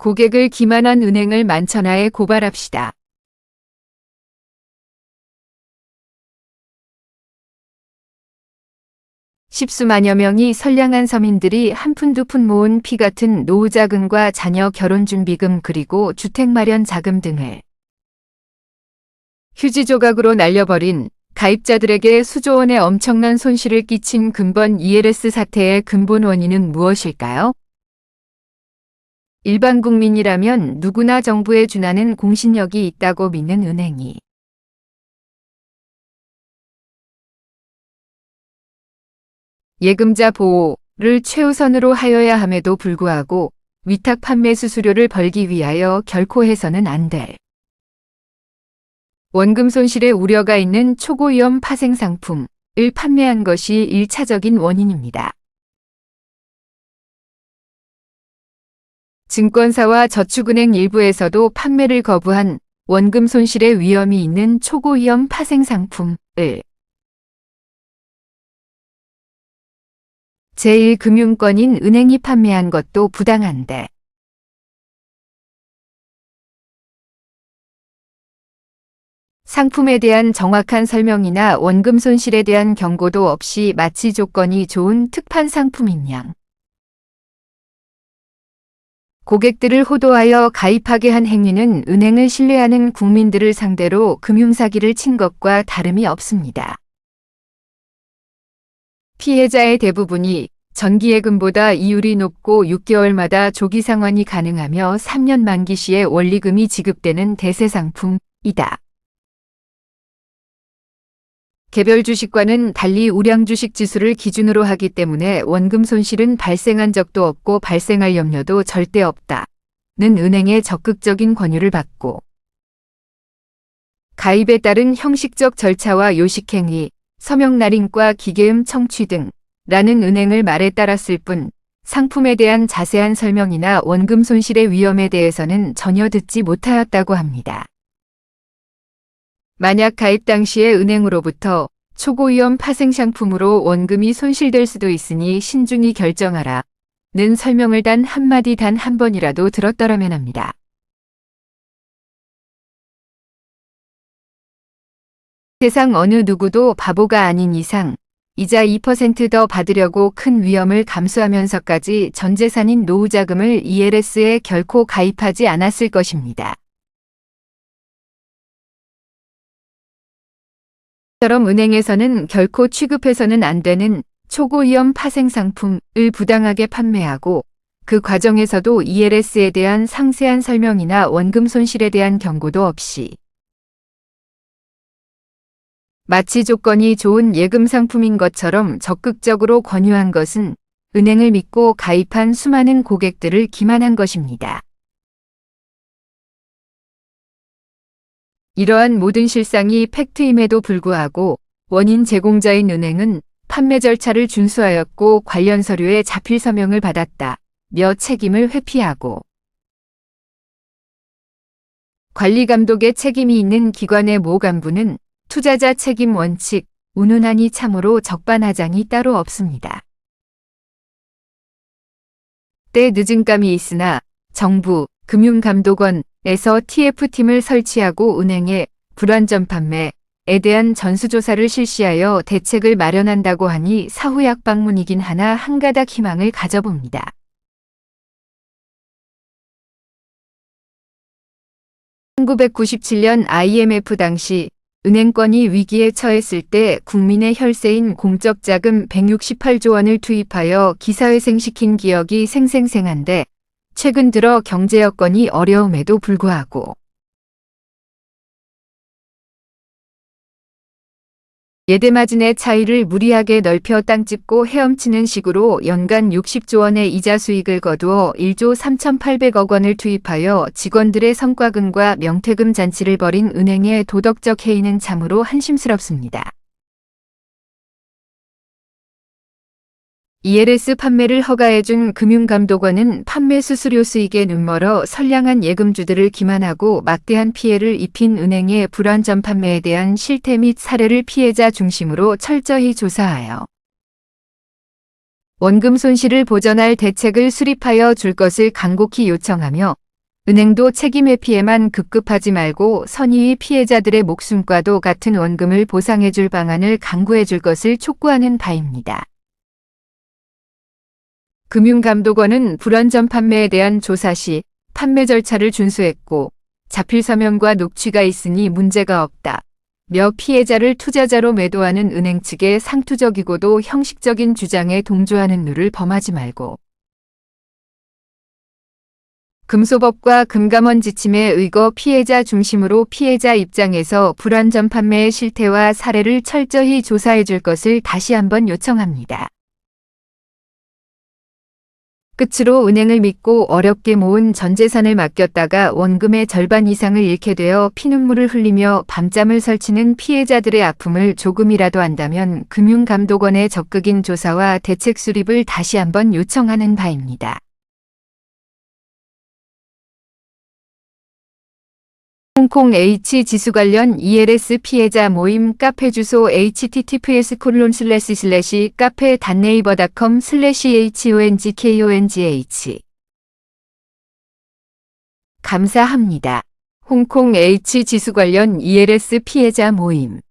고객을 기만한 은행을 만천하에 고발합시다. 십수만여 명의 선량한 서민들이 한 푼 두 푼 모은 피 같은 노후자금과 자녀 결혼준비금 그리고 주택마련 자금 등을 휴지 조각으로 날려버린 가입자들에게 수조 원의 엄청난 손실을 끼친 근본 ELS 사태의 근본 원인은 무엇일까요? 일반 국민이라면 누구나 정부에 준하는 공신력이 있다고 믿는 은행이 예금자 보호를 최우선으로 하여야 함에도 불구하고 위탁 판매 수수료를 벌기 위하여 결코 해서는 안 될 원금 손실의 우려가 있는 초고위험 파생 상품을 판매한 것이 1차적인 원인입니다. 증권사와 저축은행 일부에서도 판매를 거부한 원금 손실의 위험이 있는 초고위험 파생 상품을 제1금융권인 은행이 판매한 것도 부당한데 상품에 대한 정확한 설명이나 원금 손실에 대한 경고도 없이 마치 조건이 좋은 특판 상품인 양 고객들을 호도하여 가입하게 한 행위는 은행을 신뢰하는 국민들을 상대로 금융사기를 친 것과 다름이 없습니다. 피해자의 대부분이 정기예금보다 이율이 높고 6개월마다 조기 상환이 가능하며 3년 만기 시에 원리금이 지급되는 대세상품이다. 개별 주식과는 달리 우량 주식 지수를 기준으로 하기 때문에 원금 손실은 발생한 적도 없고 발생할 염려도 절대 없다는 은행의 적극적인 권유를 받고 가입에 따른 형식적 절차와 요식행위, 서명 날인과 기계음 청취 등 라는 은행을 말에 따랐을 뿐 상품에 대한 자세한 설명이나 원금 손실의 위험에 대해서는 전혀 듣지 못하였다고 합니다. 만약 가입 당시에 은행으로부터 초고위험 파생 상품으로 원금이 손실될 수도 있으니 신중히 결정하라 는 설명을 단 한마디 단 한 번이라도 들었더라면 합니다. 세상 어느 누구도 바보가 아닌 이상 이자 2% 더 받으려고 큰 위험을 감수하면서까지 전 재산인 노후자금을 ELS에 결코 가입하지 않았을 것입니다. 처럼 은행에서는 결코 취급해서는 안 되는 초고위험 파생 상품을 부당하게 판매하고 그 과정에서도 ELS에 대한 상세한 설명이나 원금 손실에 대한 경고도 없이 마치 조건이 좋은 예금 상품인 것처럼 적극적으로 권유한 것은 은행을 믿고 가입한 수많은 고객들을 기만한 것입니다. 이러한 모든 실상이 팩트임에도 불구하고 원인 제공자인 은행은 판매 절차를 준수하였고 관련 서류에 자필 서명을 받았다며 책임을 회피하고 관리 감독의 책임이 있는 기관의 모 간부는 투자자 책임 원칙, 운운하니 참으로 적반하장이 따로 없습니다. 때 늦은 감이 있으나 정부, 금융감독원에서 TF팀을 설치하고 은행의 불완전 판매에 대한 전수조사를 실시하여 대책을 마련한다고 하니 사후약 방문이긴 하나 한가닥 희망을 가져봅니다. 1997년 IMF 당시 은행권이 위기에 처했을 때 국민의 혈세인 공적자금 168조 원을 투입하여 기사회생시킨 기억이 생생한데 최근 들어 경제 여건이 어려움에도 불구하고 예대마진의 차이를 무리하게 넓혀 땅집고 헤엄치는 식으로 연간 60조 원의 이자 수익을 거두어 1조 3,800억 원을 투입하여 직원들의 성과금과 명퇴금 잔치를 벌인 은행의 도덕적 해이는 참으로 한심스럽습니다. ELS 판매를 허가해준 금융감독원은 판매 수수료 수익에 눈멀어 선량한 예금주들을 기만하고 막대한 피해를 입힌 은행의 불완전 판매에 대한 실태 및 사례를 피해자 중심으로 철저히 조사하여 원금 손실을 보전할 대책을 수립하여 줄 것을 간곡히 요청하며 은행도 책임 회피에만 급급하지 말고 선의의 피해자들의 목숨과도 같은 원금을 보상해줄 방안을 강구해줄 것을 촉구하는 바입니다. 금융감독원은 불완전 판매에 대한 조사 시 판매 절차를 준수했고 자필 서명과 녹취가 있으니 문제가 없다. 며 피해자를 투자자로 매도하는 은행 측의 상투적이고도 형식적인 주장에 동조하는 룰을 범하지 말고 금소법과 금감원 지침에 의거 피해자 중심으로 피해자 입장에서 불완전 판매의 실태와 사례를 철저히 조사해 줄 것을 다시 한번 요청합니다. 끝으로 은행을 믿고 어렵게 모은 전 재산을 맡겼다가 원금의 절반 이상을 잃게 되어 피눈물을 흘리며 밤잠을 설치는 피해자들의 아픔을 조금이라도 안다면 금융감독원의 적극인 조사와 대책 수립을 다시 한번 요청하는 바입니다. 홍콩 H지수 관련 ELS 피해자 모임 카페 주소 https://카페.naver.com/hongkongh 감사합니다. 홍콩 H지수 관련 ELS 피해자 모임